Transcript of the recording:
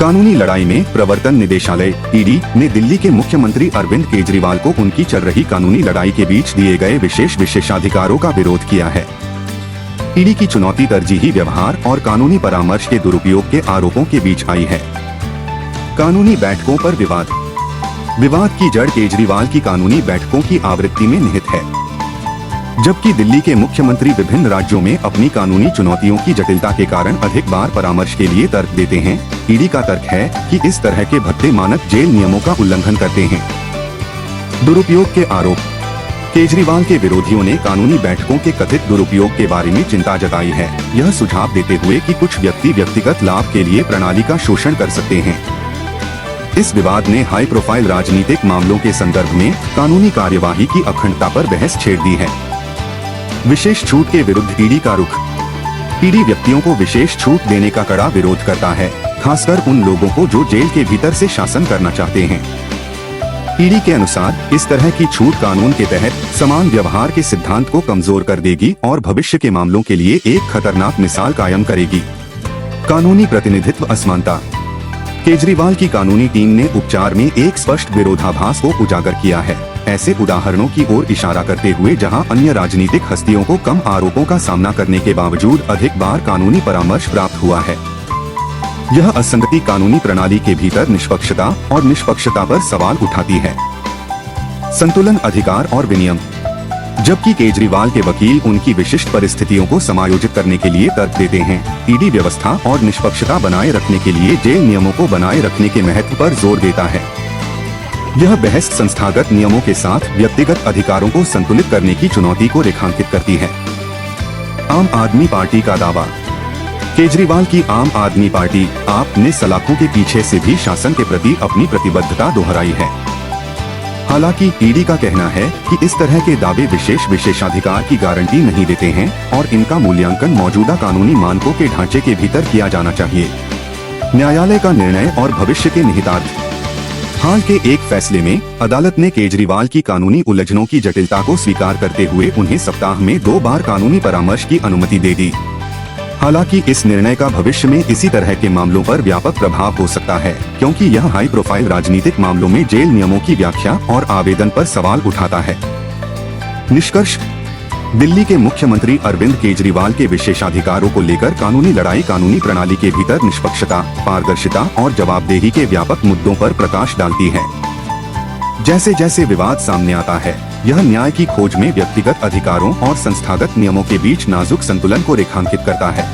कानूनी लड़ाई में प्रवर्तन निदेशालय ईडी ने दिल्ली के मुख्यमंत्री अरविंद केजरीवाल को उनकी चल रही कानूनी लड़ाई के बीच दिए गए विशेषाधिकारों का विरोध किया है। ईडी की चुनौती तरजीही व्यवहार और कानूनी परामर्श के दुरुपयोग के आरोपों के बीच आई है। कानूनी बैठकों पर विवाद की जड़ केजरीवाल की कानूनी बैठकों की आवृत्ति में निहित है। जबकि दिल्ली के मुख्यमंत्री विभिन्न राज्यों में अपनी कानूनी चुनौतियों की जटिलता के कारण अधिक बार परामर्श के लिए तर्क देते हैं, ईडी का तर्क है कि इस तरह के भत्ते मानक जेल नियमों का उल्लंघन करते हैं। दुरुपयोग के आरोप। केजरीवाल के विरोधियों ने कानूनी बैठकों के कथित दुरुपयोग के बारे में चिंता जताई है, यह सुझाव देते हुए कि कुछ व्यक्ति व्यक्तिगत लाभ के लिए प्रणाली का शोषण कर सकते हैं। इस विवाद ने हाई प्रोफाइल राजनीतिक मामलों के संदर्भ में कानूनी कार्यवाही की अखंडता पर बहस छेड़ दी है। विशेष छूट के विरुद्ध ईडी का रुख। ईडी व्यक्तियों को विशेष छूट देने का कड़ा विरोध करता है, खासकर उन लोगों को जो जेल के भीतर से शासन करना चाहते हैं। ईडी के अनुसार इस तरह की छूट कानून के तहत समान व्यवहार के सिद्धांत को कमजोर कर देगी और भविष्य के मामलों के लिए एक खतरनाक मिसाल कायम करेगी। कानूनी प्रतिनिधित्व असमानता। केजरीवाल की कानूनी टीम ने उपचार में एक स्पष्ट विरोधाभास को उजागर किया है, ऐसे उदाहरणों की ओर इशारा करते हुए जहां अन्य राजनीतिक हस्तियों को कम आरोपों का सामना करने के बावजूद अधिक बार कानूनी परामर्श प्राप्त हुआ है। यह असंगति कानूनी प्रणाली के भीतर निष्पक्षता और निष्पक्षता पर सवाल उठाती है। संतुलन, अधिकार और विनियम। जबकि केजरीवाल के वकील उनकी विशिष्ट परिस्थितियों को समायोजित करने के लिए तर्क देते हैं, ईडी व्यवस्था और निष्पक्षता बनाए रखने के लिए जेल नियमों को बनाए रखने के महत्व पर जोर देता है। यह बहस संस्थागत नियमों के साथ व्यक्तिगत अधिकारों को संतुलित करने की चुनौती को रेखांकित करती है। आम आदमी पार्टी का दावा। केजरीवाल की आम आदमी पार्टी आप ने सलाखों के पीछे से भी शासन के प्रति अपनी प्रतिबद्धता दोहराई है। हालांकि ईडी का कहना है कि इस तरह के दावे विशेषाधिकार की गारंटी नहीं देते हैं और इनका मूल्यांकन मौजूदा कानूनी मानकों के ढांचे के भीतर किया जाना चाहिए। न्यायालय का निर्णय और भविष्य के निहितार्थ। हाल के एक फैसले में अदालत ने केजरीवाल की कानूनी उलझनों की जटिलता को स्वीकार करते हुए उन्हें सप्ताह में 2 बार कानूनी परामर्श की अनुमति दे दी। हालांकि इस निर्णय का भविष्य में इसी तरह के मामलों पर व्यापक प्रभाव हो सकता है, क्योंकि यह हाई प्रोफाइल राजनीतिक मामलों में जेल नियमों की व्याख्या और आवेदन पर सवाल उठाता है। निष्कर्ष। दिल्ली के मुख्यमंत्री अरविंद केजरीवाल के विशेषाधिकारों को लेकर कानूनी लड़ाई कानूनी प्रणाली के भीतर निष्पक्षता, पारदर्शिता और जवाबदेही के व्यापक मुद्दों पर प्रकाश डालती है। जैसे जैसे विवाद सामने आता है, यह न्याय की खोज में व्यक्तिगत अधिकारों और संस्थागत नियमों के बीच नाजुक संतुलन को रेखांकित करता है।